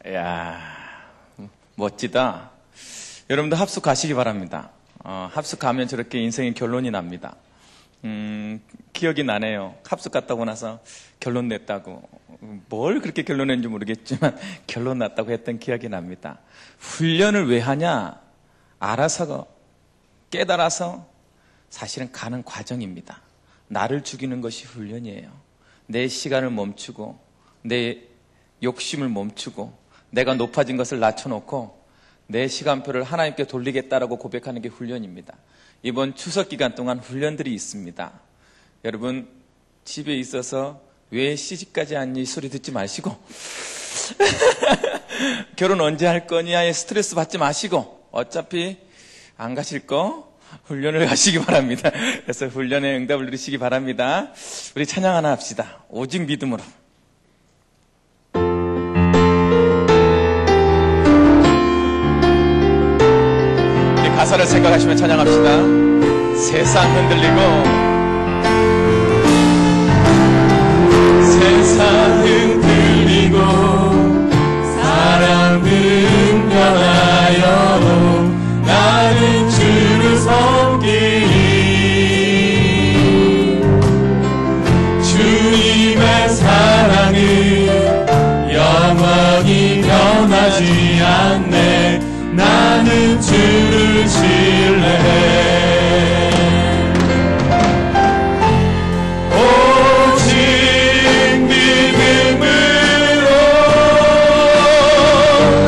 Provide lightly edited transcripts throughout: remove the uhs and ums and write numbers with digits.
이야, 멋지다. 여러분도 합숙 가시기 바랍니다. 합숙 가면 저렇게 인생의 결론이 납니다. 기억이 나네요. 합숙 갔다고 나서 결론 냈다고. 뭘 그렇게 결론 냈는지 모르겠지만 결론 났다고 했던 기억이 납니다. 훈련을 왜 하냐? 알아서 깨달아서 사실은 가는 과정입니다. 나를 죽이는 것이 훈련이에요. 내 시간을 멈추고 내 욕심을 멈추고 내가 높아진 것을 낮춰놓고 내 시간표를 하나님께 돌리겠다라고 고백하는 게 훈련입니다. 이번 추석 기간 동안 훈련들이 있습니다. 여러분 집에 있어서 왜 시집까지 왔니 소리 듣지 마시고 결혼 언제 할 거냐에 스트레스 받지 마시고 어차피 안 가실 거 훈련을 가시기 바랍니다. 그래서 훈련에 응답을 누리시기 바랍니다. 우리 찬양 하나 합시다. 오직 믿음으로. 가사를 생각하시면 찬양합시다. 세상 흔들리고 세상 흔들리고 사람은 변하여도 나는 주를 섬기리. 주님의 사랑은 영원히 변하지 않네. 나는 주를 신뢰해. 오직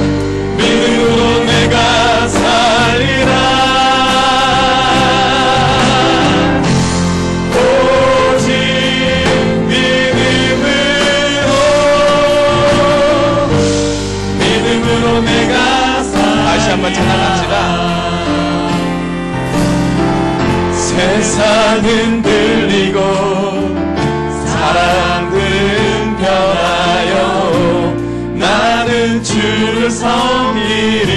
믿음으로 내가 살리라. 오직 믿음으로 내가 다시 한번 찬양합시다. 세상은 들리고 사람들은 변하여 나는 주를 섬기리.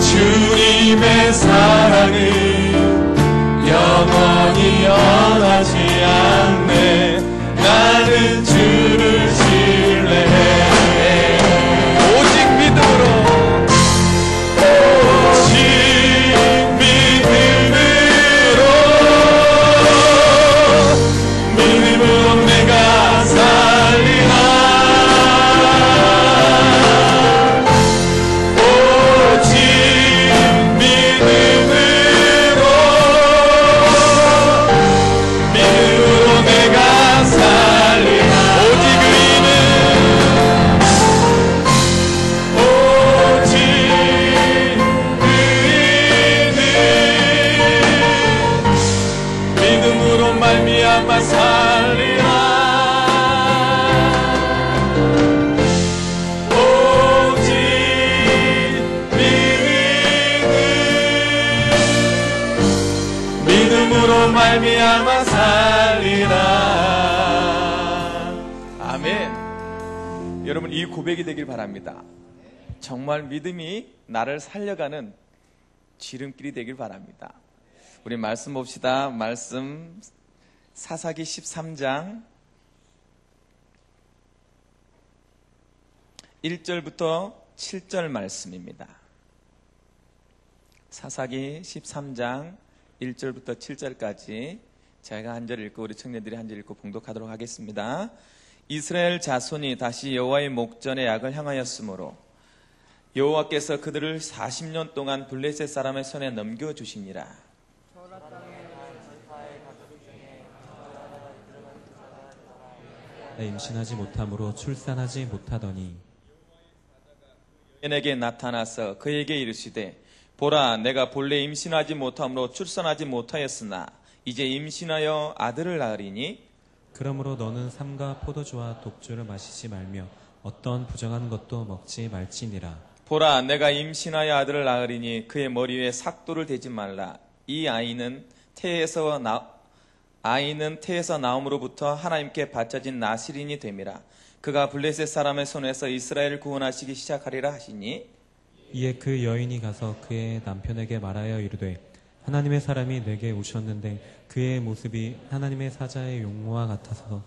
주님의 사랑은 영원히 변하지 않네. 나는 주를 신뢰해. 오직 믿음으로 믿음으로 내가 살리라. 오직 믿음으로 내가 살리라. 오직 의인은 믿음으로 말미암아 살리라. 오직 믿음으로 말미암아 살리라. 아멘. 여러분 이 고백이 되길 바랍니다. 정말 믿음이 나를 살려가는 지름길이 되길 바랍니다. 우리 말씀 봅시다. 말씀 사사기 13장 1절부터 7절 말씀입니다. 사사기 13장 1절부터 7절까지 제가 한 절 읽고 우리 청년들이 한 절 읽고 봉독하도록 하겠습니다. 이스라엘 자손이 다시 여호와의 목전에 약을 향하였으므로 여호와께서 그들을 40년 동안 블레셋 사람의 손에 넘겨주시니라. 임신하지 못함으로 출산하지 못하더니 에게 나타나서 그에게 이르시되 보라 내가 본래 임신하지 못함으로 출산하지 못하였으나 이제 임신하여 아들을 낳으리니 그러므로 너는 삼가 포도주와 독주를 마시지 말며 어떤 부정한 것도 먹지 말지니라. 보라 내가 임신하여 아들을 낳으리니 그의 머리 위에 삭도를 대지 말라. 이 아이는 태에서 나옴으로부터 하나님께 바쳐진 나실인이 됨이라. 그가 블레셋 사람의 손에서 이스라엘을 구원하시기 시작하리라 하시니 이에 그 여인이 가서 그의 남편에게 말하여 이르되 하나님의 사람이 내게 오셨는데 그의 모습이 하나님의 사자의 용모와 같아서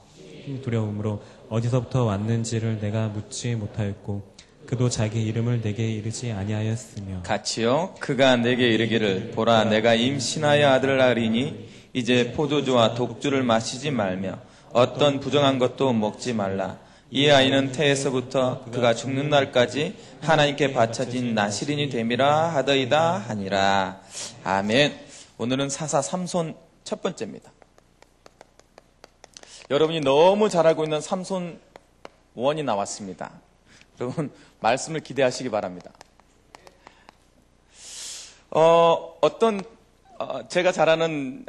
두려움으로 어디서부터 왔는지를 내가 묻지 못하였고 그도 자기 이름을 내게 이르지 아니하였으며 같이요. 그가 내게 이르기를 보라 내가 임신하여 아들을 낳으리니 이제 포도주와 독주를 마시지 말며 어떤 부정한 것도 먹지 말라. 이 아이는 태에서부터 그가 죽는 날까지 하나님께 바쳐진 나시린이 됨이라 하더이다 하니라. 아멘. 오늘은 사사 삼손 첫 번째입니다. 여러분이 너무 잘 알고 있는 삼손 원이 나왔습니다. 여러분 말씀을 기대하시기 바랍니다. 제가 잘 아는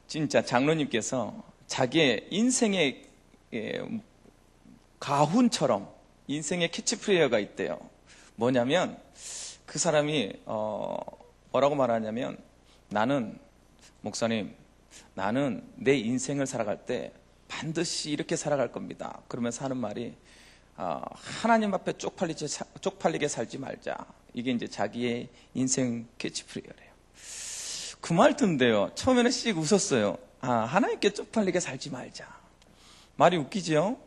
진짜 장로님께서 자기의 인생의 가훈처럼 인생의 캐치프레이어가 있대요. 뭐냐면 그 사람이 뭐라고 말하냐면 나는 목사님 나는 내 인생을 살아갈 때 반드시 이렇게 살아갈 겁니다. 그러면서 하는 말이 하나님 앞에 쪽팔리게 살지 말자. 이게 이제 자기의 인생 캐치프레이어래요. 그 말 듣는데요. 처음에는 씩 웃었어요. 하나님께 쪽팔리게 살지 말자. 말이 웃기지요?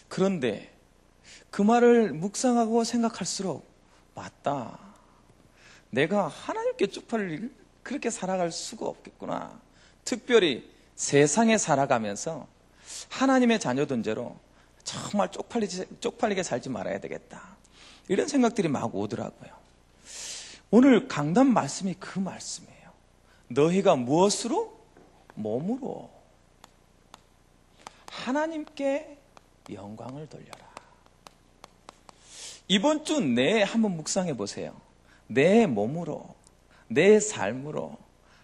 그런데 그 말을 묵상하고 생각할수록 맞다. 내가 하나님께 쪽팔릴 그렇게 살아갈 수가 없겠구나. 특별히 세상에 살아가면서 하나님의 자녀된 죄로 정말 쪽팔리게 살지 말아야 되겠다. 이런 생각들이 막 오더라고요. 오늘 강단 말씀이 그 말씀이에요. 너희가 무엇으로? 몸으로 하나님께 영광을 돌려라. 이번 주 내에 한번 묵상해 보세요. 내 몸으로, 내 삶으로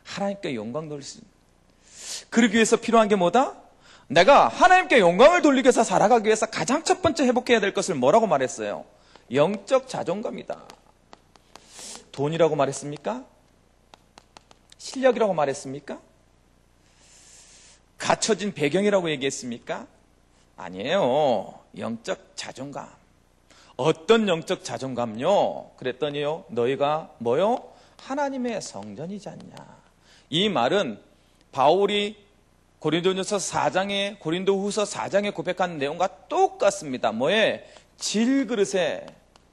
하나님께 영광 돌릴 수 있는. 그러기 위해서 필요한 게 뭐다? 내가 하나님께 영광을 돌리기 위해서 살아가기 위해서 가장 첫 번째 회복해야 될 것을 뭐라고 말했어요? 영적 자존감이다. 돈이라고 말했습니까? 실력이라고 말했습니까? 갖춰진 배경이라고 얘기했습니까? 아니에요. 영적 자존감. 어떤 영적 자존감요? 그랬더니요. 너희가 뭐요? 하나님의 성전이지 않냐. 이 말은 바울이 고린도후서 4장에 고백한 내용과 똑같습니다. 뭐에? 질그릇에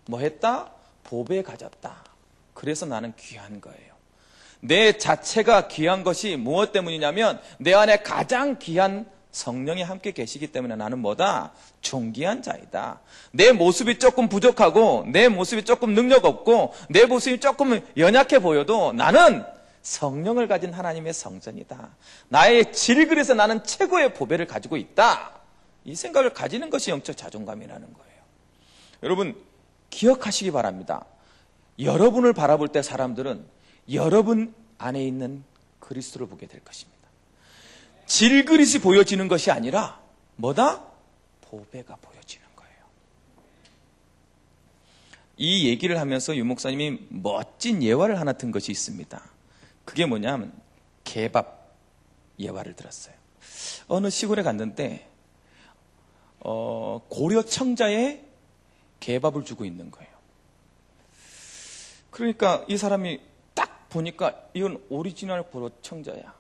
뭐 했다? 보배 가졌다. 그래서 나는 귀한 거예요. 내 자체가 귀한 것이 무엇 때문이냐면 내 안에 가장 귀한 성령이 함께 계시기 때문에 나는 뭐다? 존귀한 자이다. 내 모습이 조금 부족하고 내 모습이 조금 능력 없고 내 모습이 조금 연약해 보여도 나는 성령을 가진 하나님의 성전이다. 나의 질그릇에 나는 최고의 보배를 가지고 있다. 이 생각을 가지는 것이 영적 자존감이라는 거예요. 여러분 기억하시기 바랍니다. 여러분을 바라볼 때 사람들은 여러분 안에 있는 그리스도를 보게 될 것입니다. 질그릇이 보여지는 것이 아니라 뭐다? 보배가 보여지는 거예요. 이 얘기를 하면서 유 목사님이 멋진 예화를 하나 든 것이 있습니다. 그게 뭐냐면 개밥 예화를 들었어요. 어느 시골에 갔는데 고려 청자에 개밥을 주고 있는 거예요. 그러니까 이 사람이 딱 보니까 이건 오리지널 고려 청자야.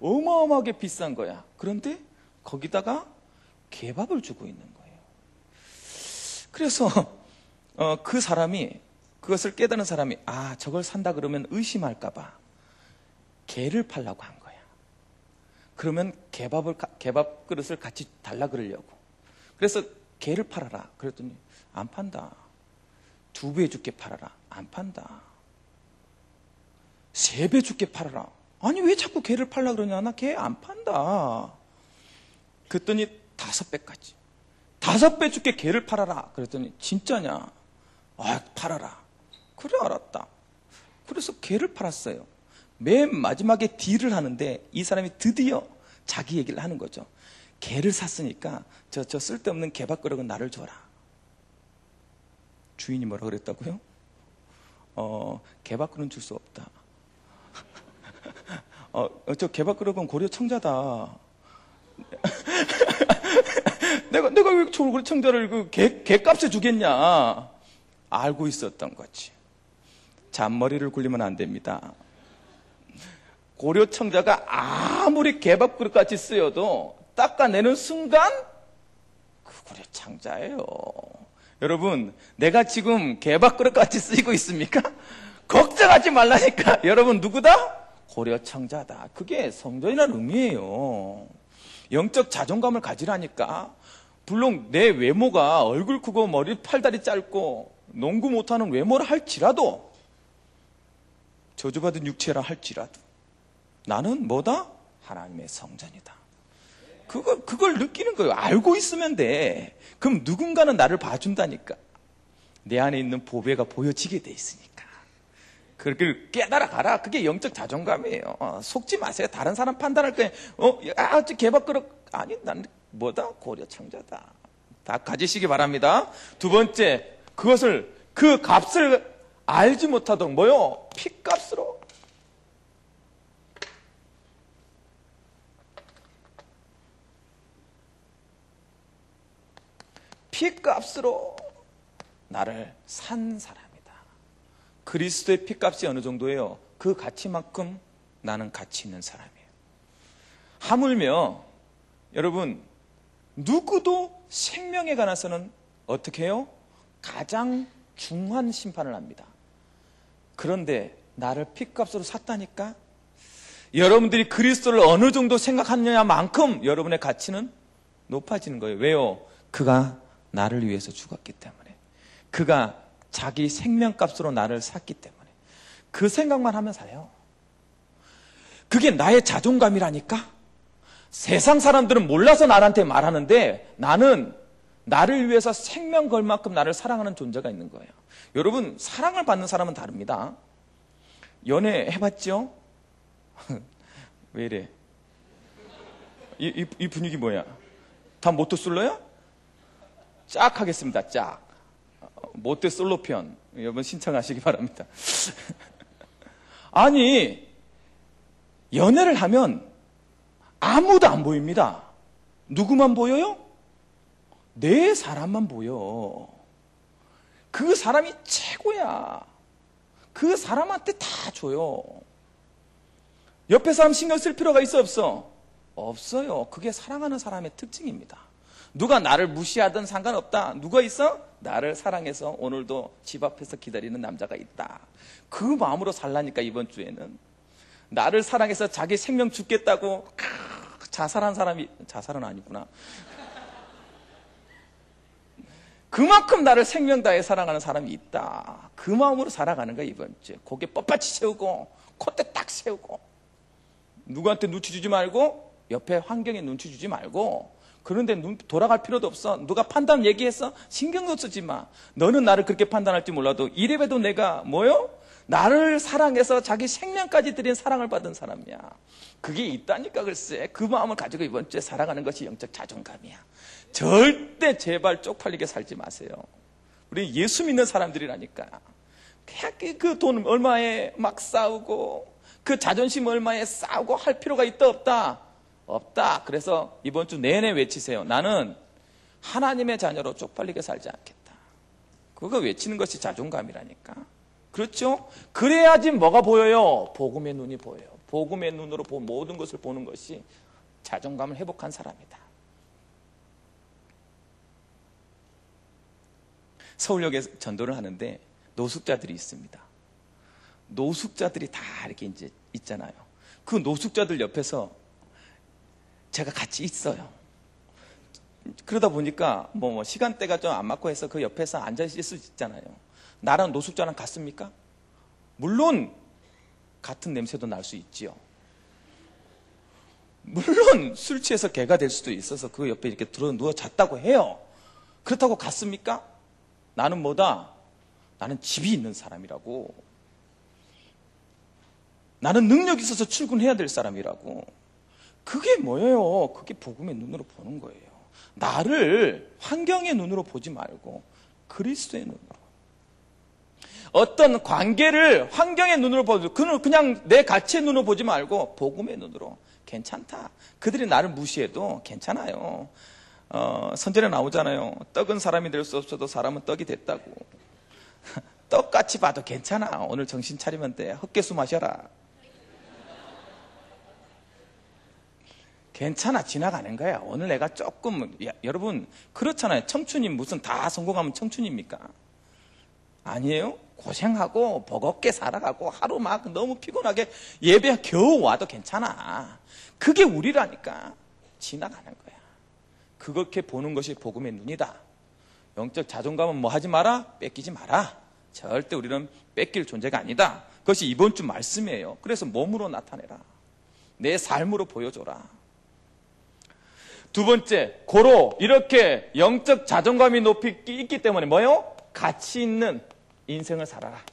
어마어마하게 비싼 거야. 그런데 거기다가 개밥을 주고 있는 거예요. 그래서 그 사람이 그것을 깨달은 사람이 저걸 산다 그러면 의심할까 봐 개를 팔라고 한 거야. 그러면 개밥 그릇을 같이 달라 그러려고. 그래서 개를 팔아라. 그랬더니 안 판다. 2배 줄게 팔아라. 안 판다. 3배 줄게 팔아라. 아니 왜 자꾸 개를 팔라 그러냐. 나 개 안 판다. 그랬더니 5배까지. 5배 줄게 개를 팔아라. 그랬더니 진짜냐. 팔아라. 그래 알았다. 그래서 개를 팔았어요. 맨 마지막에 딜을 하는데 이 사람이 드디어 자기 얘기를 하는 거죠. 개를 샀으니까 저 쓸데없는 개밥그릇은 나를 줘라. 주인이 뭐라 그랬다고요? 개밥그릇은 줄 수 없다. 저 개밥그릇은 고려 청자다. 내가 왜 고려 청자를 그 개값에 주겠냐. 알고 있었던 거지. 잔머리를 굴리면 안 됩니다. 고려 청자가 아무리 개밥그릇같이 쓰여도 닦아내는 순간 그 고려 창자예요. 여러분, 내가 지금 개밥그릇같이 쓰이고 있습니까? 걱정하지 말라니까. 여러분, 누구다? 고려 창자다. 그게 성전이라는 의미예요. 영적 자존감을 가지라니까. 물론 내 외모가 얼굴 크고 머리 팔다리 짧고 농구 못하는 외모를 할지라도, 저주받은 육체라 할지라도 나는 뭐다? 하나님의 성전이다. 그걸 느끼는 거예요. 알고 있으면 돼. 그럼 누군가는 나를 봐준다니까. 내 안에 있는 보배가 보여지게 돼 있으니까. 그걸 깨달아 가라. 그게 영적 자존감이에요. 속지 마세요. 다른 사람 판단할 거예요. 개밥그릇. 아니, 난 뭐다? 고려 창자다. 다 가지시기 바랍니다. 두 번째, 그 값을 알지 못하도록 뭐요? 핏값으로. 핏값으로 나를 산 사람이다. 그리스도의 핏값이 어느 정도예요? 그 가치만큼 나는 가치 있는 사람이에요. 하물며 여러분, 누구도 생명에 관해서는 어떻게 해요? 가장 중한 심판을 합니다. 그런데 나를 핏값으로 샀다니까? 여러분들이 그리스도를 어느 정도 생각하느냐만큼 여러분의 가치는 높아지는 거예요. 왜요? 그가 나를 위해서 죽었기 때문에. 그가 자기 생명값으로 나를 샀기 때문에. 그 생각만 하면 살아요. 그게 나의 자존감이라니까? 세상 사람들은 몰라서 나한테 말하는데 나는 나를 위해서 생명 걸 만큼 나를 사랑하는 존재가 있는 거예요. 여러분, 사랑을 받는 사람은 다릅니다. 연애 해봤죠? 왜 이래? 이 분위기 뭐야? 다 모토 솔로야? 짝 하겠습니다. 짝. 모토 솔로 편. 여러분 신청하시기 바랍니다. 아니, 연애를 하면 아무도 안 보입니다. 누구만 보여요? 내 사람만 보여. 그 사람이 최고야. 그 사람한테 다 줘요. 옆에 사람 신경 쓸 필요가 있어 없어? 없어요. 그게 사랑하는 사람의 특징입니다. 누가 나를 무시하든 상관없다. 누가 있어? 나를 사랑해서 오늘도 집 앞에서 기다리는 남자가 있다. 그 마음으로 살라니까. 이번 주에는 나를 사랑해서 자기 생명 죽겠다고 자살한 사람이, 자살은 아니구나. 그만큼 나를 생명 다해 사랑하는 사람이 있다. 그 마음으로 살아가는 거야. 이번 주에 고개 뻣뻣이 세우고 콧대 딱 세우고, 누구한테 눈치 주지 말고 옆에 환경에 눈치 주지 말고. 그런데 눈 돌아갈 필요도 없어. 누가 판단 얘기했어? 신경도 쓰지 마. 너는 나를 그렇게 판단할지 몰라도 이래봬도 내가 뭐요? 나를 사랑해서 자기 생명까지 드린 사랑을 받은 사람이야. 그게 있다니까. 글쎄, 그 마음을 가지고 이번 주에 살아가는 것이 영적 자존감이야. 절대 제발 쪽팔리게 살지 마세요. 우리 예수 믿는 사람들이라니까. 그 돈 얼마에 막 싸우고 그 자존심 얼마에 싸우고 할 필요가 있다 없다? 없다. 그래서 이번 주 내내 외치세요. 나는 하나님의 자녀로 쪽팔리게 살지 않겠다. 그거 외치는 것이 자존감이라니까. 그렇죠? 그래야지 뭐가 보여요? 복음의 눈이 보여요. 복음의 눈으로 모든 것을 보는 것이 자존감을 회복한 사람이다. 서울역에 전도를 하는데 노숙자들이 있습니다. 노숙자들이 다 이렇게 이제 있잖아요. 그 노숙자들 옆에서 제가 같이 있어요. 그러다 보니까 뭐 시간대가 좀 안 맞고 해서 그 옆에서 앉아 있을 수 있잖아요. 나랑 노숙자랑 같습니까? 물론 같은 냄새도 날 수 있지요. 물론 술 취해서 개가 될 수도 있어서 그 옆에 이렇게 들어 누워 잤다고 해요. 그렇다고 같습니까? 나는 뭐다? 나는 집이 있는 사람이라고. 나는 능력이 있어서 출근해야 될 사람이라고. 그게 뭐예요? 그게 복음의 눈으로 보는 거예요. 나를 환경의 눈으로 보지 말고 그리스도의 눈으로. 어떤 관계를 환경의 눈으로 보지, 그냥 내 가치의 눈으로 보지 말고 복음의 눈으로. 괜찮다. 그들이 나를 무시해도 괜찮아요. 선전에 나오잖아요. 떡은 사람이 될 수 없어도 사람은 떡이 됐다고. 떡같이 봐도 괜찮아. 오늘 정신 차리면 돼. 헛개수 마셔라. 괜찮아, 지나가는 거야. 오늘 내가 조금, 여러분, 그렇잖아요. 청춘이 무슨 다 성공하면 청춘입니까? 아니에요? 고생하고, 버겁게 살아가고, 하루 막 너무 피곤하게 예배 겨우 와도 괜찮아. 그게 우리라니까. 지나가는 거야. 그렇게 보는 것이 복음의 눈이다. 영적 자존감은 뭐 하지 마라? 뺏기지 마라. 절대 우리는 뺏길 존재가 아니다. 그것이 이번 주 말씀이에요. 그래서 몸으로 나타내라. 내 삶으로 보여줘라. 두 번째, 고로 이렇게 영적 자존감이 높이 있기 때문에 뭐요? 가치 있는 인생을 살아라.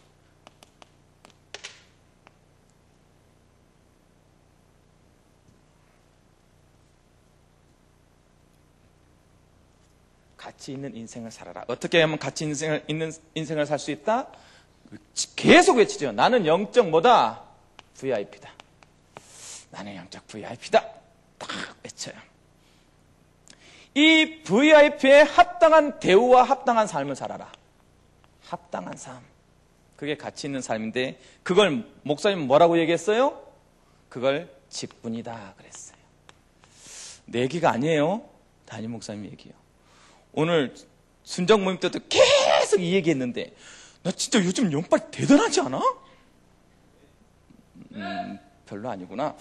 가치 있는 인생을 살아라. 어떻게 하면 가치 있는 인생을 살 수 있다? 계속 외치죠. 나는 영적 뭐다? VIP다. 나는 영적 VIP다. 딱 외쳐요. 이 VIP에 합당한 대우와 합당한 삶을 살아라. 합당한 삶. 그게 가치 있는 삶인데 그걸 목사님은 뭐라고 얘기했어요? 그걸 직분이다 그랬어요. 내 얘기가 아니에요. 담임 목사님 얘기예요. 오늘 순정 모임 때도 계속 이 얘기했는데 나 진짜 요즘 영빨 대단하지 않아? 별로 아니구나.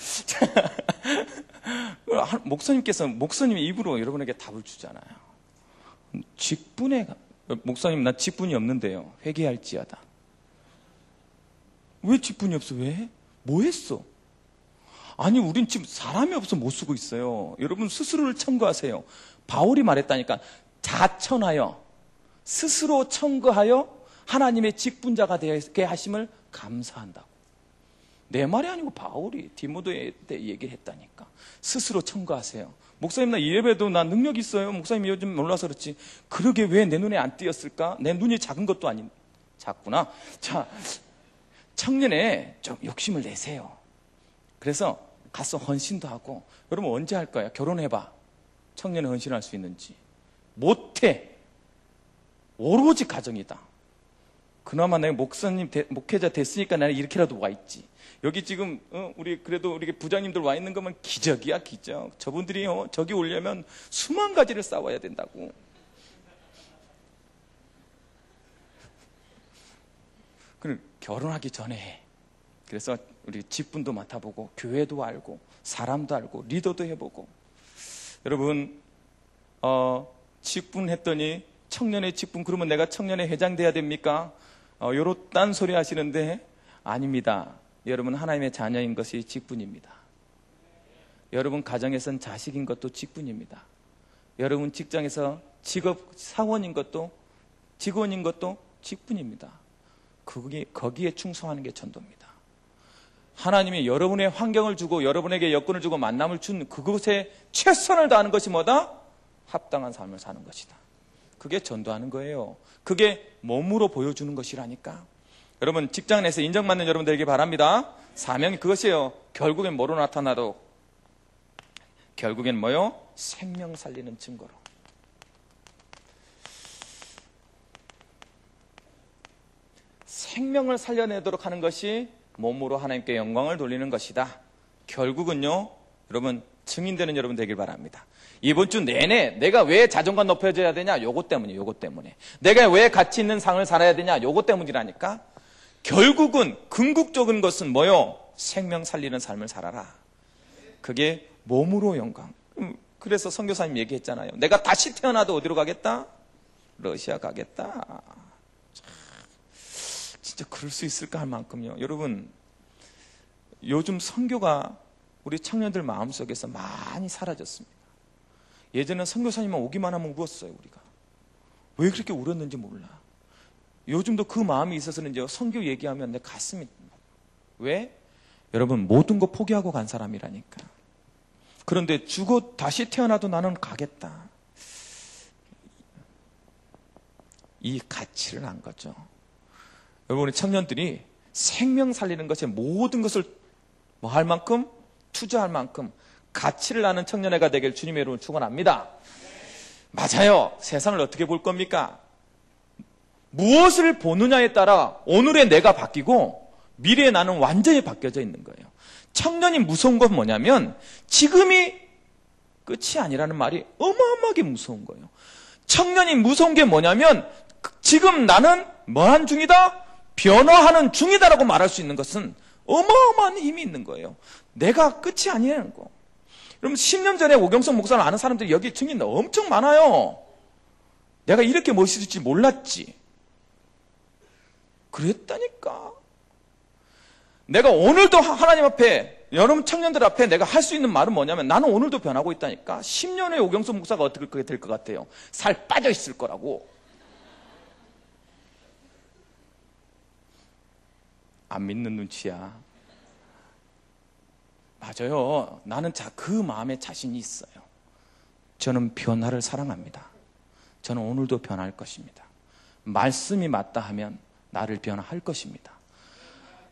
목사님의 입으로 여러분에게 답을 주잖아요. 직분에, 목사님 나 직분이 없는데요. 회개할지어다. 왜 직분이 없어? 왜? 뭐 했어? 아니 우린 지금 사람이 없어 못 쓰고 있어요. 여러분 스스로를 청구하세요. 바울이 말했다니까. 자천하여 스스로 청구하여 하나님의 직분자가 되게 하심을 감사한다고. 내 말이 아니고 바울이 디모데 때 얘기를 했다니까. 스스로 청구하세요. 목사님 나 예배도 나 능력 있어요. 목사님이 요즘 몰라서 그렇지. 그러게 왜 내 눈에 안 띄었을까? 내 눈이 작은 것도 아닌 작구나. 자, 청년에 좀 욕심을 내세요. 그래서 가서 헌신도 하고. 여러분 언제 할 거야? 결혼해봐. 청년에 헌신할 수 있는지. 못해. 오로지 가정이다. 그나마 내가 목사님, 목회자 됐으니까 나는 이렇게라도 와 있지. 여기 지금 우리 그래도 우리 부장님들 와 있는 거면 기적이야, 기적. 저분들이 저기 오려면 수만 가지를 싸워야 된다고. 그럼 결혼하기 전에 해. 그래서 우리 직분도 맡아보고 교회도 알고 사람도 알고 리더도 해보고. 여러분 직분 했더니 청년의 직분 그러면 내가 청년의 회장 돼야 됩니까? 요런 딴 소리 하시는데 아닙니다. 여러분 하나님의 자녀인 것이 직분입니다. 여러분 가정에선 자식인 것도 직분입니다. 여러분 직장에서 직업 사원인 것도 직원인 것도 직분입니다. 거기에 충성하는 게 전도입니다. 하나님이 여러분의 환경을 주고 여러분에게 여건을 주고 만남을 준 그곳에 최선을 다하는 것이 뭐다? 합당한 삶을 사는 것이다. 그게 전도하는 거예요. 그게 몸으로 보여주는 것이라니까. 여러분 직장 내에서 인정받는 여러분들에게 바랍니다. 사명이 그것이에요. 결국엔 뭐로 나타나도 결국엔 뭐요? 생명 살리는 증거로. 생명을 살려내도록 하는 것이 몸으로 하나님께 영광을 돌리는 것이다. 결국은요, 여러분 증인되는 여러분 되길 바랍니다. 이번 주 내내 내가 왜 자존감 높여져야 되냐? 요것 때문이에요. 요것 때문에. 내가 왜 가치 있는 삶을 살아야 되냐? 요것 때문이라니까. 결국은 궁극적인 것은 뭐요? 생명 살리는 삶을 살아라. 그게 몸으로 영광. 그래서 선교사님 얘기했잖아요. 내가 다시 태어나도 어디로 가겠다? 러시아 가겠다. 진짜 그럴 수 있을까 할 만큼요. 여러분 요즘 선교가 우리 청년들 마음속에서 많이 사라졌습니다. 예전에는 선교사님만 오기만 하면 울었어요. 우리가 왜 그렇게 울었는지 몰라. 요즘도 그 마음이 있어서는 이제 선교 얘기하면 내 가슴이. 왜? 여러분 모든 거 포기하고 간 사람이라니까. 그런데 죽어 다시 태어나도 나는 가겠다. 이 가치를 안 거죠. 여러분 우리 청년들이 생명 살리는 것에 모든 것을 뭐 할 만큼 투자할 만큼 가치를 아는 청년회가 되길 주님의 이름으로 축원합니다. 맞아요. 세상을 어떻게 볼 겁니까? 무엇을 보느냐에 따라 오늘의 내가 바뀌고 미래의 나는 완전히 바뀌어져 있는 거예요. 청년이 무서운 건 뭐냐면 지금이 끝이 아니라는 말이 어마어마하게 무서운 거예요. 청년이 무서운 게 뭐냐면 지금 나는 뭐한 중이다? 변화하는 중이다라고 말할 수 있는 것은 어마어마한 힘이 있는 거예요. 내가 끝이 아니라는 거. 여러분 10년 전에 오경석 목사를 아는 사람들이 여기 증인 엄청 많아요. 내가 이렇게 멋있을지 몰랐지. 그랬다니까. 내가 오늘도 하나님 앞에, 여러분 청년들 앞에 내가 할 수 있는 말은 뭐냐면 나는 오늘도 변하고 있다니까. 10년 후에 오경석 목사가 어떻게 될 것 같아요? 살 빠져 있을 거라고. 안 믿는 눈치야. 맞아요. 나는 그 마음에 자신이 있어요. 저는 변화를 사랑합니다. 저는 오늘도 변할 것입니다. 말씀이 맞다 하면 나를 변화할 것입니다.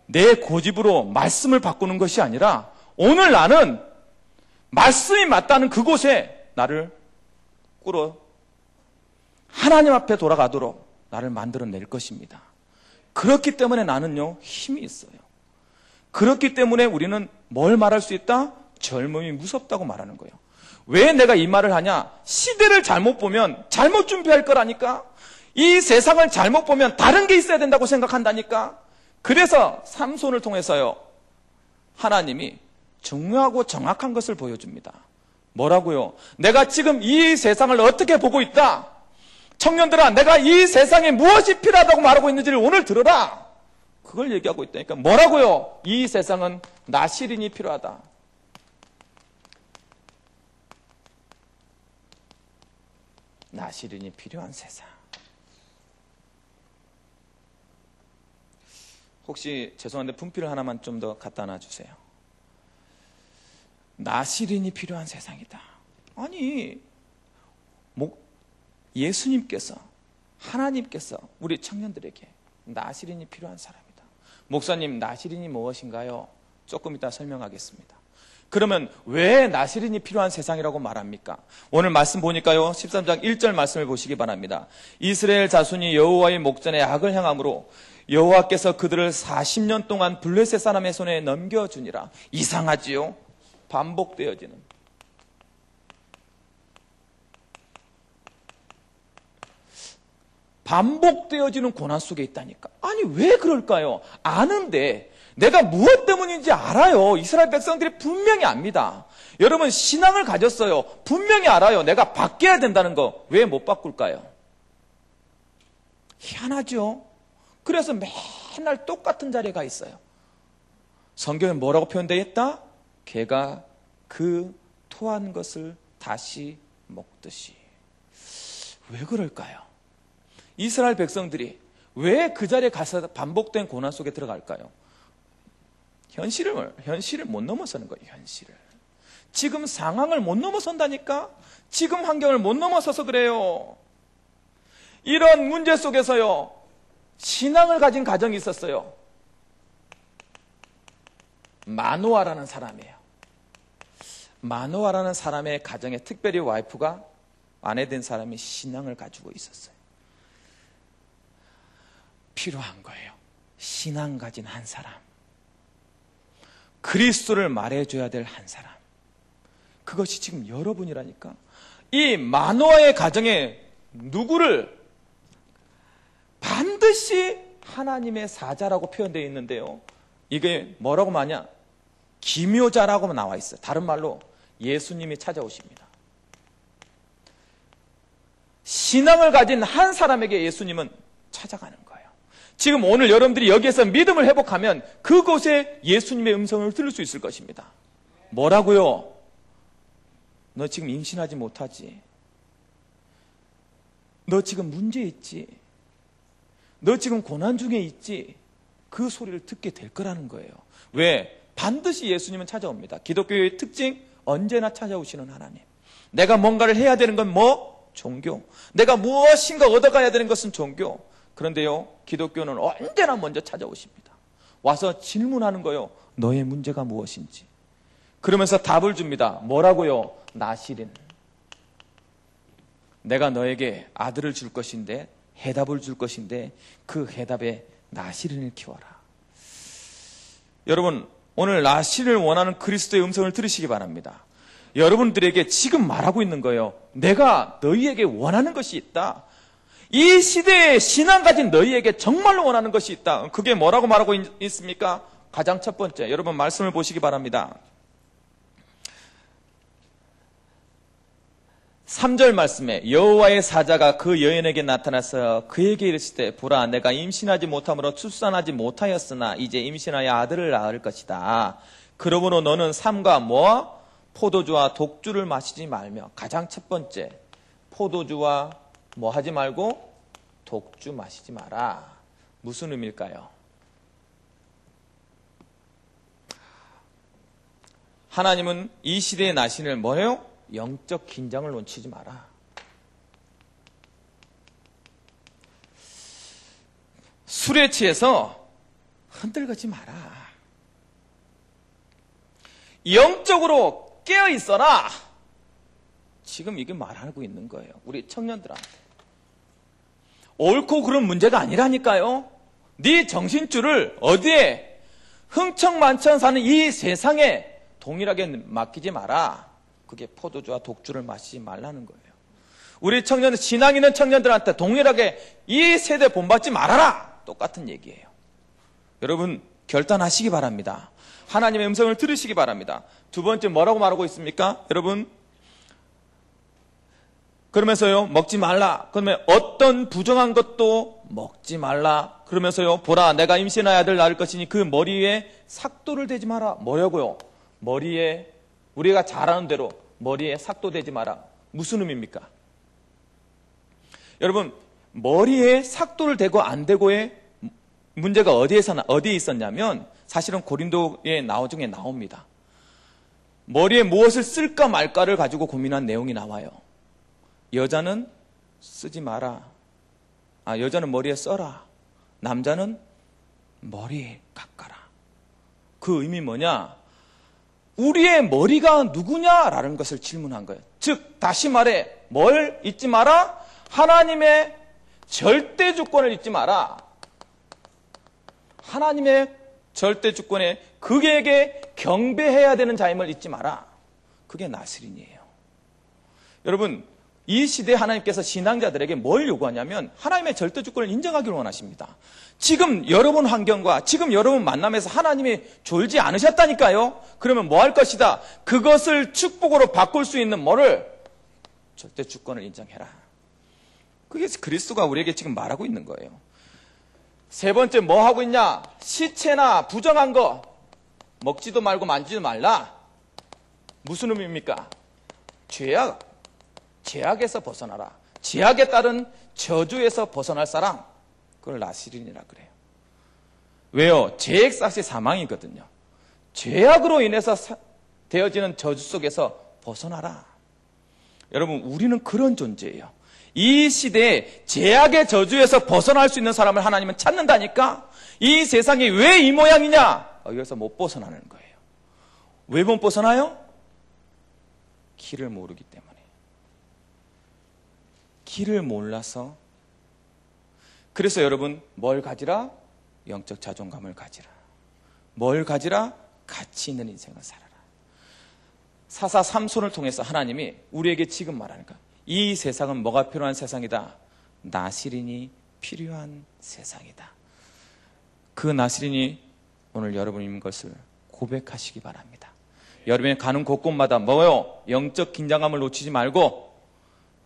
내 고집으로 말씀을 바꾸는 것이 아니라 오늘 나는 말씀이 맞다는 그곳에 나를 끌어 하나님 앞에 돌아가도록 나를 만들어낼 것입니다. 그렇기 때문에 나는요 힘이 있어요. 그렇기 때문에 우리는 뭘 말할 수 있다? 젊음이 무섭다고 말하는 거예요. 왜 내가 이 말을 하냐? 시대를 잘못 보면 잘못 준비할 거라니까. 이 세상을 잘못 보면 다른 게 있어야 된다고 생각한다니까. 그래서 삼손을 통해서요 하나님이 중요하고 정확한 것을 보여줍니다. 뭐라고요? 내가 지금 이 세상을 어떻게 보고 있다. 청년들아, 내가 이 세상에 무엇이 필요하다고 말하고 있는지를 오늘 들어라. 그걸 얘기하고 있다니까. 뭐라고요? 이 세상은 나시린이 필요하다. 나시린이 필요한 세상. 혹시 죄송한데 분필 하나만 좀 더 갖다 놔주세요. 나시린이 필요한 세상이다. 아니 예수님께서 하나님께서 우리 청년들에게 나시린이 필요한 사람이다. 목사님 나시린이 무엇인가요? 조금 이따 설명하겠습니다. 그러면 왜 나시린이 필요한 세상이라고 말합니까? 오늘 말씀 보니까요 13장 1절 말씀을 보시기 바랍니다. 이스라엘 자손이 여호와의 목전에 악을 행함으로 여호와께서 그들을 40년 동안 블레셋 사람의 손에 넘겨주니라. 이상하지요? 반복되어지는 고난 속에 있다니까. 아니 왜 그럴까요? 아는데 내가 무엇 때문인지 알아요. 이스라엘 백성들이 분명히 압니다. 여러분 신앙을 가졌어요. 분명히 알아요. 내가 바뀌어야 된다는 거. 왜 못 바꿀까요? 희한하죠? 그래서 맨날 똑같은 자리에 가 있어요. 성경에 뭐라고 표현되어 있다? 개가 그 토한 것을 다시 먹듯이. 왜 그럴까요? 이스라엘 백성들이 왜 그 자리에 가서 반복된 고난 속에 들어갈까요? 현실을 못 넘어서는 거예요. 현실을. 지금 상황을 못 넘어선다니까. 지금 환경을 못 넘어서서 그래요. 이런 문제 속에서요 신앙을 가진 가정이 있었어요. 마노아라는 사람이에요. 마노아라는 사람의 가정에 특별히 와이프가 아내 된 사람이 신앙을 가지고 있었어요. 필요한 거예요. 신앙 가진 한 사람. 그리스도를 말해줘야 될 한 사람. 그것이 지금 여러분이라니까. 이 마노아의 가정에 누구를 반드시 하나님의 사자라고 표현되어 있는데요. 이게 뭐라고 말하냐? 기묘자라고 나와 있어요. 다른 말로 예수님이 찾아오십니다. 신앙을 가진 한 사람에게 예수님은 찾아가는 거예요. 지금 오늘 여러분들이 여기에서 믿음을 회복하면 그곳에 예수님의 음성을 들을 수 있을 것입니다. 뭐라고요? 너 지금 임신하지 못하지? 너 지금 문제 있지? 너 지금 고난 중에 있지? 그 소리를 듣게 될 거라는 거예요. 왜? 반드시 예수님은 찾아옵니다. 기독교의 특징, 언제나 찾아오시는 하나님. 내가 뭔가를 해야 되는 건 뭐? 종교. 내가 무엇인가 얻어가야 되는 것은 종교. 그런데요, 기독교는 언제나 먼저 찾아오십니다. 와서 질문하는 거예요. 너의 문제가 무엇인지. 그러면서 답을 줍니다. 뭐라고요? 나시린. 내가 너에게 아들을 줄 것인데, 해답을 줄 것인데 그 해답에 나시린을 키워라. 여러분 오늘 나시린을 원하는 그리스도의 음성을 들으시기 바랍니다. 여러분들에게 지금 말하고 있는 거예요. 내가 너희에게 원하는 것이 있다. 이 시대에 신앙 가진 너희에게 정말로 원하는 것이 있다. 그게 뭐라고 말하고 있습니까? 가장 첫 번째, 여러분 말씀을 보시기 바랍니다. 3절 말씀에 여호와의 사자가 그 여인에게 나타나서 그에게 이르시되 보라 내가 임신하지 못함으로 출산하지 못하였으나 이제 임신하여 아들을 낳을 것이다. 그러므로 너는 삼가 뭐와 포도주와 독주를 마시지 말며. 가장 첫 번째, 포도주와 뭐 하지 말고 독주 마시지 마라. 무슨 의미일까요? 하나님은 이 시대의 나신을 뭐예요? 영적 긴장을 놓치지 마라. 술에 취해서 흔들거지 마라. 영적으로 깨어 있어라. 지금 이게 말하고 있는 거예요. 우리 청년들한테. 옳고 그런 문제가 아니라니까요. 네 정신줄을 어디에 흥청만청 사는 이 세상에 동일하게 맡기지 마라. 그게 포도주와 독주를 마시지 말라는 거예요. 우리 청년들, 신앙 있는 청년들한테 동일하게 이 세대 본받지 말아라. 똑같은 얘기예요. 여러분 결단하시기 바랍니다. 하나님의 음성을 들으시기 바랍니다. 두 번째 뭐라고 말하고 있습니까? 여러분 그러면서요 먹지 말라. 그러면 어떤 부정한 것도 먹지 말라. 그러면서요 보라 내가 임신하여 아들 낳을 것이니 그 머리에 삭도를 대지 마라. 뭐라고요? 머리에 우리가 잘 아는 대로 머리에 삭도 대지 마라. 무슨 의미입니까? 여러분 머리에 삭도를 대고 안 대고의 문제가 어디에 있었냐면 사실은 고린도의 나중에 나옵니다. 머리에 무엇을 쓸까 말까를 가지고 고민한 내용이 나와요. 여자는 쓰지 마라. 여자는 머리에 써라. 남자는 머리에 깎아라. 그 의미 뭐냐? 우리의 머리가 누구냐라는 것을 질문한 거예요. 즉 다시 말해 뭘 잊지 마라? 하나님의 절대 주권을 잊지 마라. 하나님의 절대 주권에 그에게 경배해야 되는 자임을 잊지 마라. 그게 나스린이에요. 여러분 이 시대에 하나님께서 신앙자들에게 뭘 요구하냐면 하나님의 절대 주권을 인정하기를 원하십니다. 지금 여러분 환경과 지금 여러분 만남에서 하나님이 졸지 않으셨다니까요. 그러면 뭐 할 것이다? 그것을 축복으로 바꿀 수 있는 뭐를? 절대 주권을 인정해라. 그게 그리스도가 우리에게 지금 말하고 있는 거예요. 세 번째 뭐 하고 있냐? 시체나 부정한 거 먹지도 말고 만지지도 말라. 무슨 의미입니까? 죄악에서 벗어나라. 죄악에 따른 저주에서 벗어날 사람, 그걸 나시린이라 그래요. 왜요? 죄의 싹이 사망이거든요. 죄악으로 인해서 되어지는 저주 속에서 벗어나라. 여러분 우리는 그런 존재예요. 이 시대에 죄악의 저주에서 벗어날 수 있는 사람을 하나님은 찾는다니까. 이 세상이 왜 이 모양이냐? 여기서 못 벗어나는 거예요. 왜 못 벗어나요? 길을 모르기 때문에. 길을 몰라서. 그래서 여러분 뭘 가지라? 영적 자존감을 가지라. 뭘 가지라? 가치 있는 인생을 살아라. 사사 삼손을 통해서 하나님이 우리에게 지금 말하니까 이 세상은 뭐가 필요한 세상이다? 나시린이 필요한 세상이다. 그 나시린이 오늘 여러분인 것을 고백하시기 바랍니다. 여러분이 가는 곳곳마다 뭐요? 영적 긴장감을 놓치지 말고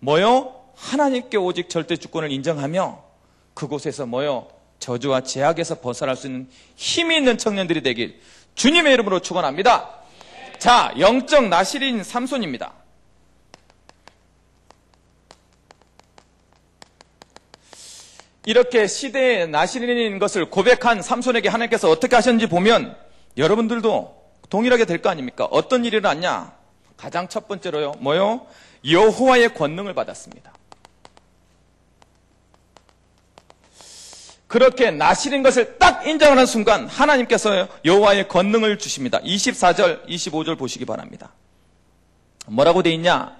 뭐요? 하나님께 오직 절대 주권을 인정하며 그곳에서 뭐요? 저주와 죄악에서 벗어날 수 있는 힘이 있는 청년들이 되길 주님의 이름으로 축원합니다. 자, 영적 나시린 삼손입니다. 이렇게 시대의 나시린인 것을 고백한 삼손에게 하나님께서 어떻게 하셨는지 보면 여러분들도 동일하게 될 거 아닙니까? 어떤 일이 일어났냐? 가장 첫 번째로요. 뭐요? 여호와의 권능을 받았습니다. 그렇게 나시린 것을 딱 인정하는 순간 하나님께서 여호와의 권능을 주십니다. 24절, 25절 보시기 바랍니다. 뭐라고 돼 있냐?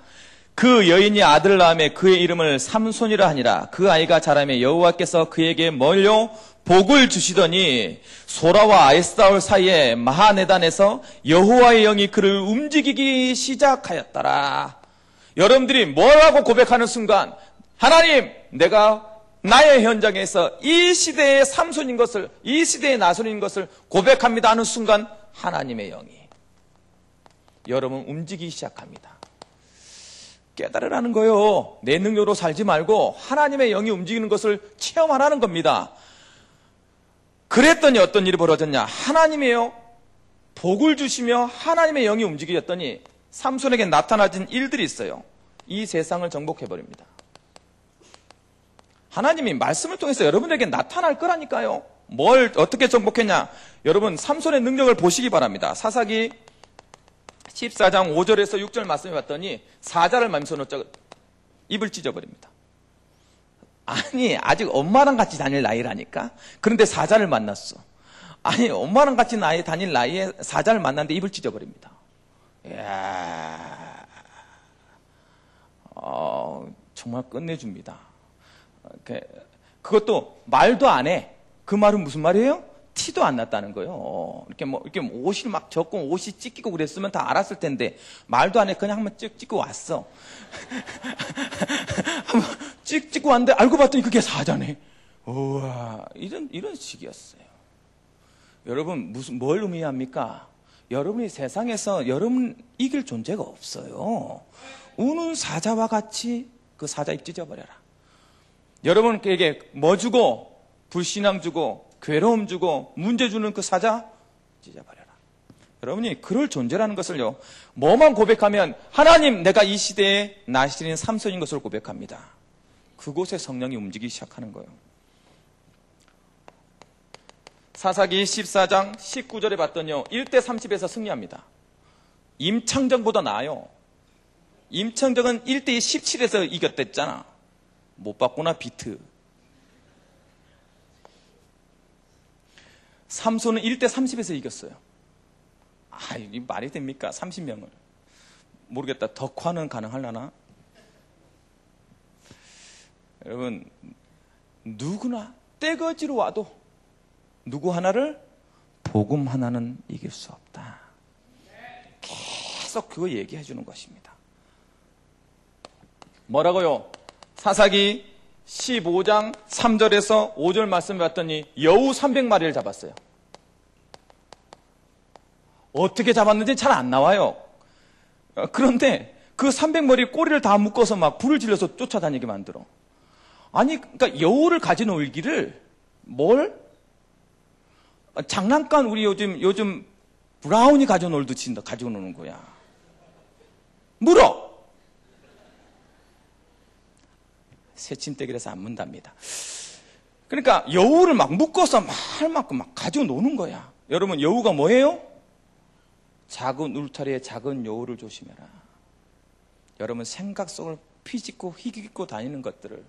그 여인이 아들을 낳음에 그의 이름을 삼손이라 하니라. 그 아이가 자라매 여호와께서 그에게 뭘요? 복을 주시더니 소라와 에스다올 사이에 마하네단에서 여호와의 영이 그를 움직이기 시작하였더라. 여러분들이 뭐라고 고백하는 순간 하나님, 내가 나의 현장에서 이 시대의 삼손인 것을, 이 시대의 나손인 것을 고백합니다 하는 순간 하나님의 영이 여러분 움직이기 시작합니다. 깨달으라는 거예요. 내 능력으로 살지 말고 하나님의 영이 움직이는 것을 체험하라는 겁니다. 그랬더니 어떤 일이 벌어졌냐? 하나님이요, 복을 주시며 하나님의 영이 움직였더니 삼손에게 나타나진 일들이 있어요. 이 세상을 정복해버립니다. 하나님이 말씀을 통해서 여러분에게 나타날 거라니까요. 뭘 어떻게 정복했냐? 여러분 삼손의 능력을 보시기 바랍니다. 사사기 14장 5절에서 6절 말씀해 봤더니 사자를 맘손으로 입을 찢어버립니다. 아니, 아직 엄마랑 같이 다닐 나이라니까. 그런데 사자를 만났어. 아니, 엄마랑 같이 다닐 나이에 사자를 만났는데 입을 찢어버립니다. 이야, 정말 끝내줍니다. 그것도 말도 안 해. 그 말은 무슨 말이에요? 티도 안 났다는 거예요. 이렇게 옷이 막 젖고 옷이 찢기고 그랬으면 다 알았을 텐데, 말도 안 해. 그냥 한번 찍고 왔어. 한번 찍고 왔는데, 알고 봤더니 그게 사자네. 우와, 이런 식이었어요. 여러분, 뭘 의미합니까? 여러분이 세상에서 여러분 이길 존재가 없어요. 우는 사자와 같이 그 사자 입 찢어버려라. 여러분에게 뭐 주고, 불신앙 주고, 괴로움 주고 문제 주는 그 사자 찢어버려라. 여러분이 그럴 존재라는 것을요, 뭐만 고백하면 하나님, 내가 이 시대에 나시린 삼손인 것을 고백합니다. 그곳에 성령이 움직이기 시작하는 거예요. 사사기 14장 19절에 봤더니요, 1대 30에서 승리합니다. 임창정보다 나아요. 임창정은 1대 17에서 이겼댔잖아. 못 봤구나, 비트. 삼손은 1대 30에서 이겼어요. 이 말이 됩니까? 30명을. 모르겠다. 덕화는 가능하려나? 여러분, 누구나 떼거지로 와도 누구 하나를, 복음 하나는 이길 수 없다. 계속 그거 얘기해 주는 것입니다. 뭐라고요? 사사기 15장 3절에서 5절 말씀 봤더니 여우 300마리를 잡았어요. 어떻게 잡았는지 잘 안 나와요. 그런데 그 300마리 꼬리를 다 묶어서 막 불을 질러서 쫓아다니게 만들어. 아니, 그러니까 여우를 가져놀기를 장난감, 우리 요즘 브라우니 가져놀듯이 가지고 노는 거야. 물어! 새침대기라서 안 문답니다. 그러니까 여우를 막 묶어서 할 만큼 막 가지고 노는 거야. 여러분, 여우가 뭐예요? 작은 울타리에 작은 여우를 조심해라. 여러분, 생각 속을 피짓고 희귀고 다니는 것들을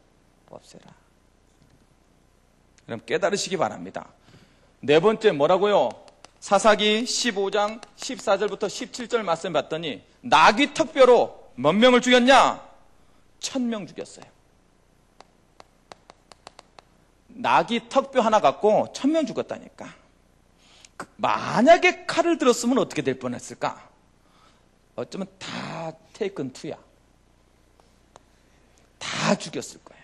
없애라. 여러분, 깨달으시기 바랍니다. 네 번째 뭐라고요? 사사기 15장 14절부터 17절 말씀 봤더니 나귀 턱뼈로 몇 명을 죽였냐? 1000명 죽였어요. 나귀 턱뼈 하나 갖고 1000명 죽었다니까. 만약에 칼을 들었으면 어떻게 될 뻔했을까? 어쩌면 다 테이큰 투야. 다 죽였을 거예요.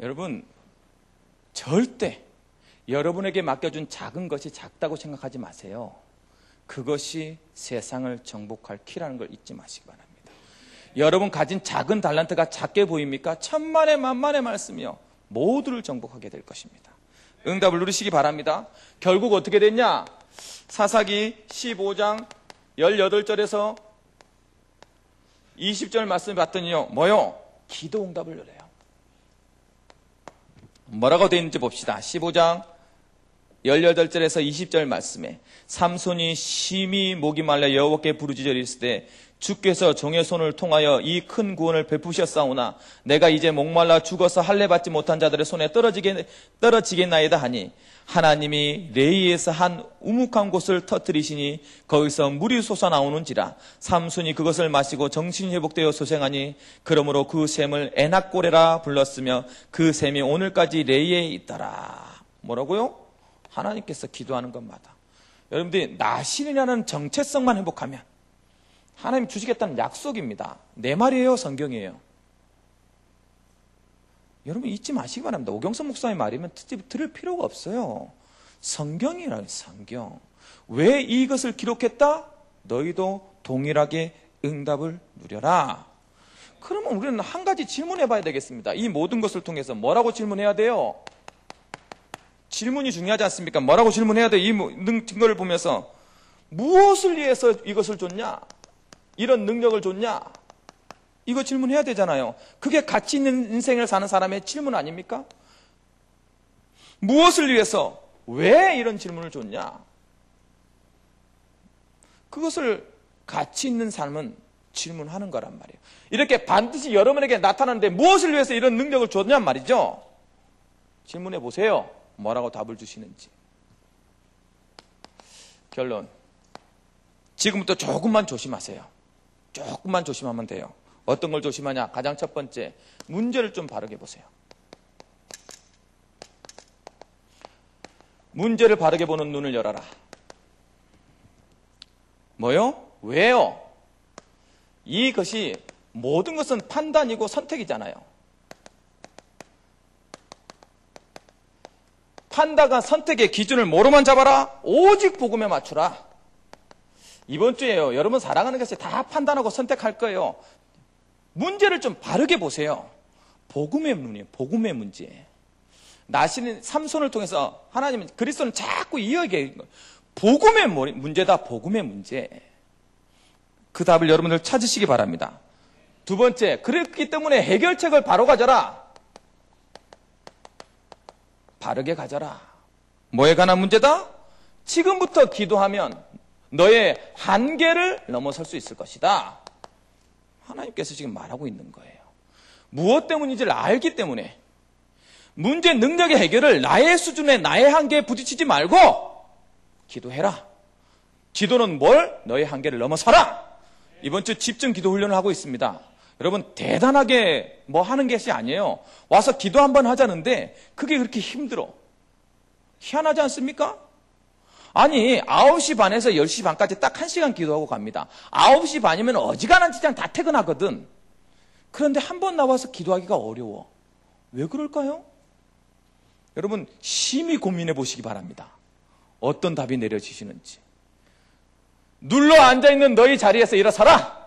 여러분, 절대 여러분에게 맡겨준 작은 것이 작다고 생각하지 마세요. 그것이 세상을 정복할 키라는 걸 잊지 마시기 바랍니다. 여러분 가진 작은 달란트가 작게 보입니까? 천만의 만만의 말씀이요, 모두를 정복하게 될 것입니다. 응답을 누리시기 바랍니다. 결국 어떻게 됐냐? 사사기 15장 18절에서 20절 말씀 봤더니요, 뭐요? 기도 응답을 누려요. 뭐라고 되어 있는지 봅시다. 15장 18절에서 20절 말씀에 삼손이 심히 목이 말라 여호와께 부르짖으리을 때 주께서 종의 손을 통하여 이 큰 구원을 베푸셨사오나 내가 이제 목말라 죽어서 할례 받지 못한 자들의 손에 떨어지겠나이다 하니 하나님이 레이에서 한 우묵한 곳을 터뜨리시니 거기서 물이 솟아나오는지라 삼손이 그것을 마시고 정신이 회복되어 소생하니 그러므로 그 샘을 에낙고레라 불렀으며 그 샘이 오늘까지 레이에 있더라. 뭐라고요? 하나님께서 기도하는 것마다 여러분들이 나신이라는 정체성만 회복하면 하나님 주시겠다는 약속입니다. 내 말이에요, 성경이에요. 여러분 잊지 마시기 바랍니다. 오경선 목사의 말이면 들을 필요가 없어요. 성경이라는 성경. 왜 이것을 기록했다? 너희도 동일하게 응답을 누려라. 그러면 우리는 한 가지 질문해 봐야 되겠습니다. 이 모든 것을 통해서 뭐라고 질문해야 돼요? 질문이 중요하지 않습니까? 뭐라고 질문해야 돼요? 이 증거를 보면서 무엇을 위해서 이것을 줬냐? 이런 능력을 줬냐? 이거 질문해야 되잖아요. 그게 가치 있는 인생을 사는 사람의 질문 아닙니까? 무엇을 위해서, 왜 이런 질문을 줬냐? 그것을 가치 있는 삶은 질문하는 거란 말이에요. 이렇게 반드시 여러분에게 나타나는데 무엇을 위해서 이런 능력을 줬냔 말이죠. 질문해 보세요. 뭐라고 답을 주시는지. 결론. 지금부터 조금만 조심하세요. 조금만 조심하면 돼요. 어떤 걸 조심하냐? 가장 첫 번째, 문제를 좀 바르게 보세요. 문제를 바르게 보는 눈을 열어라. 뭐요? 왜요? 이것이 모든 것은 판단이고 선택이잖아요. 판단과 선택의 기준을 뭐로만 잡아라? 오직 복음에 맞추라. 이번 주에요. 여러분 사랑하는 것이 다 판단하고 선택할 거예요. 문제를 좀 바르게 보세요. 복음의 눈이에요. 복음의 문제. 나시는 삼손을 통해서 하나님은 그리스도는 자꾸 이야기해요. 복음의 문제다. 복음의 문제. 그 답을 여러분들 찾으시기 바랍니다. 두 번째, 그렇기 때문에 해결책을 바로 가져라. 바르게 가져라. 뭐에 관한 문제다? 지금부터 기도하면 너의 한계를 넘어설 수 있을 것이다. 하나님께서 지금 말하고 있는 거예요. 무엇 때문인지를 알기 때문에 문제 능력의 해결을 나의 수준에 나의 한계에 부딪히지 말고 기도해라. 기도는 뭘? 너의 한계를 넘어서라. 이번 주 집중 기도 훈련을 하고 있습니다. 여러분 대단하게 뭐 하는 것이 아니에요. 와서 기도 한번 하자는데 그게 그렇게 힘들어. 희한하지 않습니까? 아니 9시 반에서 10시 반까지 딱 1시간 기도하고 갑니다. 9시 반이면 어지간한 직장 다 퇴근하거든. 그런데 한 번 나와서 기도하기가 어려워. 왜 그럴까요? 여러분 심히 고민해 보시기 바랍니다. 어떤 답이 내려지시는지. 눌러 앉아있는 너희 자리에서 일어서라.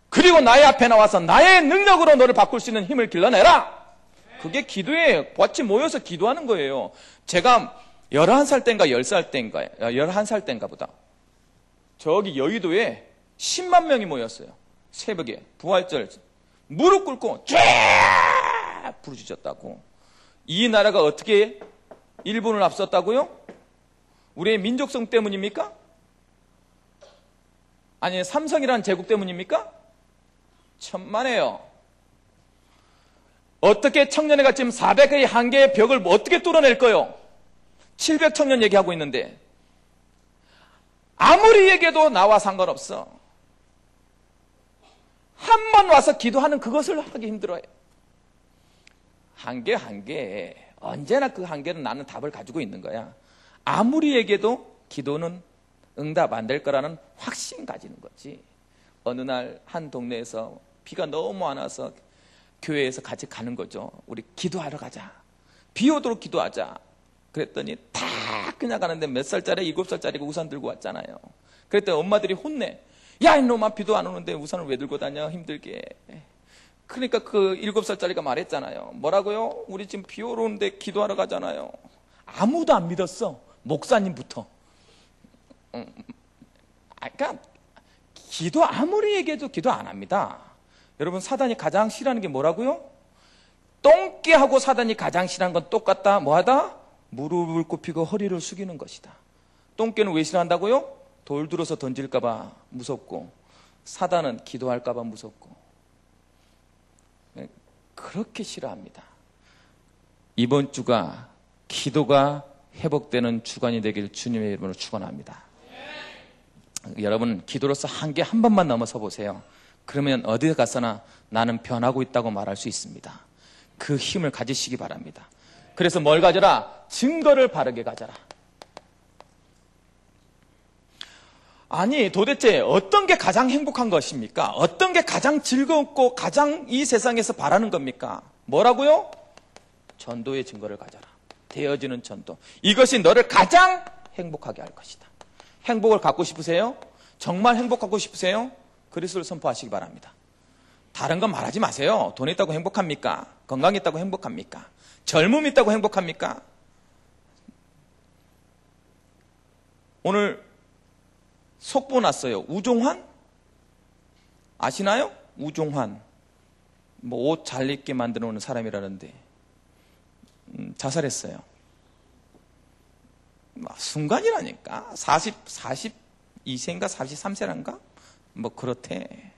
그리고 나의 앞에 나와서 나의 능력으로 너를 바꿀 수 있는 힘을 길러내라. 그게 기도에 같이 모여서 기도하는 거예요. 제가 11살 때인가 10살 때인가 11살 때인가 보다 저기 여의도에 10만 명이 모였어요. 새벽에 부활절 무릎 꿇고 쫙 부르짖었다고. 이 나라가 어떻게 일본을 앞섰다고요? 우리의 민족성 때문입니까? 아니 삼성이라는 제국 때문입니까? 천만에요. 어떻게 청년회가 지금 400의 한계의 벽을 어떻게 뚫어낼 거요? 700청년 얘기하고 있는데 아무리 얘기해도 나와 상관없어. 한 번 와서 기도하는 그것을 하기 힘들어요. 한계 언제나 그 한계는 나는 답을 가지고 있는 거야. 아무리 얘기해도 기도는 응답 안 될 거라는 확신 가지는 거지. 어느 날 한 동네에서 비가 너무 안 와서 교회에서 같이 가는 거죠. 우리 기도하러 가자. 비 오도록 기도하자. 그랬더니 다 그냥 가는데 몇 살짜리 7살짜리가 우산 들고 왔잖아요. 그랬더니 엄마들이 혼내. 야 이놈아 비도 안 오는데 우산을 왜 들고 다녀 힘들게. 그러니까 그 7살짜리가 말했잖아요. 뭐라고요? 우리 지금 비 오는데 기도하러 가잖아요. 아무도 안 믿었어. 목사님부터. 그러니까 기도 아무리 얘기해도 기도 안 합니다. 여러분 사단이 가장 싫어하는 게 뭐라고요? 똥개하고 사단이 가장 싫어하는 건 똑같다. 뭐하다? 무릎을 꿇히고 허리를 숙이는 것이다. 똥개는 왜 싫어한다고요? 돌 들어서 던질까봐 무섭고, 사단은 기도할까봐 무섭고, 그렇게 싫어합니다. 이번 주가 기도가 회복되는 주간이 되길 주님의 이름으로 축원합니다. 여러분, 기도로서 한계 한 번만 넘어서 보세요. 그러면 어디에 가서나 나는 변하고 있다고 말할 수 있습니다. 그 힘을 가지시기 바랍니다. 그래서 뭘 가져라? 증거를 바르게 가져라. 아니, 도대체 어떤 게 가장 행복한 것입니까? 어떤 게 가장 즐겁고 가장 이 세상에서 바라는 겁니까? 뭐라고요? 전도의 증거를 가져라. 되어지는 전도. 이것이 너를 가장 행복하게 할 것이다. 행복을 갖고 싶으세요? 정말 행복하고 싶으세요? 그리스도를 선포하시기 바랍니다. 다른 건 말하지 마세요. 돈 있다고 행복합니까? 건강 있다고 행복합니까? 젊음 있다고 행복합니까? 오늘 속보 났어요. 우종환? 아시나요? 우종환. 뭐 옷 잘 입게 만들어 놓는 사람이라는데 자살했어요. 순간이라니까. 42세인가 43세란가? 뭐 그렇대.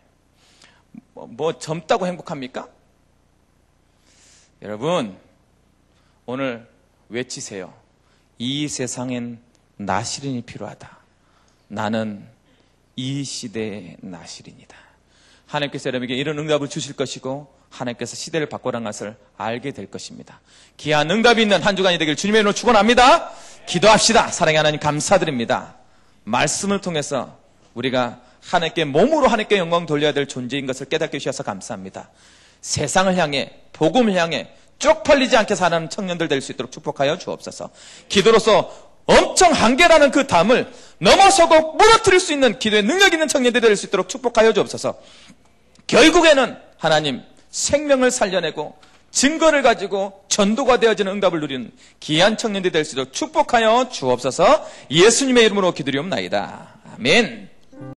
뭐 젊다고 행복합니까? 여러분, 오늘 외치세요. 이 세상엔 나시린이 필요하다. 나는 이 시대의 나시린이다. 하나님께서 여러분에게 이런 응답을 주실 것이고 하나님께서 시대를 바꿔라는 것을 알게 될 것입니다. 귀한 응답이 있는 한 주간이 되길 주님의 이름으로 축원합니다. 기도합시다. 사랑의 하나님 감사드립니다. 말씀을 통해서 우리가 하나님께 몸으로 하나님께 영광 돌려야 될 존재인 것을 깨닫게 주셔서 감사합니다. 세상을 향해 복음을 향해 쪽팔리지 않게 사는 청년들 될 수 있도록 축복하여 주옵소서. 기도로서 엄청 한계라는 그 담을 넘어서고 무너뜨릴 수 있는 기도의 능력 있는 청년들이 될 수 있도록 축복하여 주옵소서. 결국에는 하나님 생명을 살려내고 증거를 가지고 전도가 되어지는 응답을 누리는 귀한 청년들이 될 수 있도록 축복하여 주옵소서. 예수님의 이름으로 기도리옵나이다. 아멘.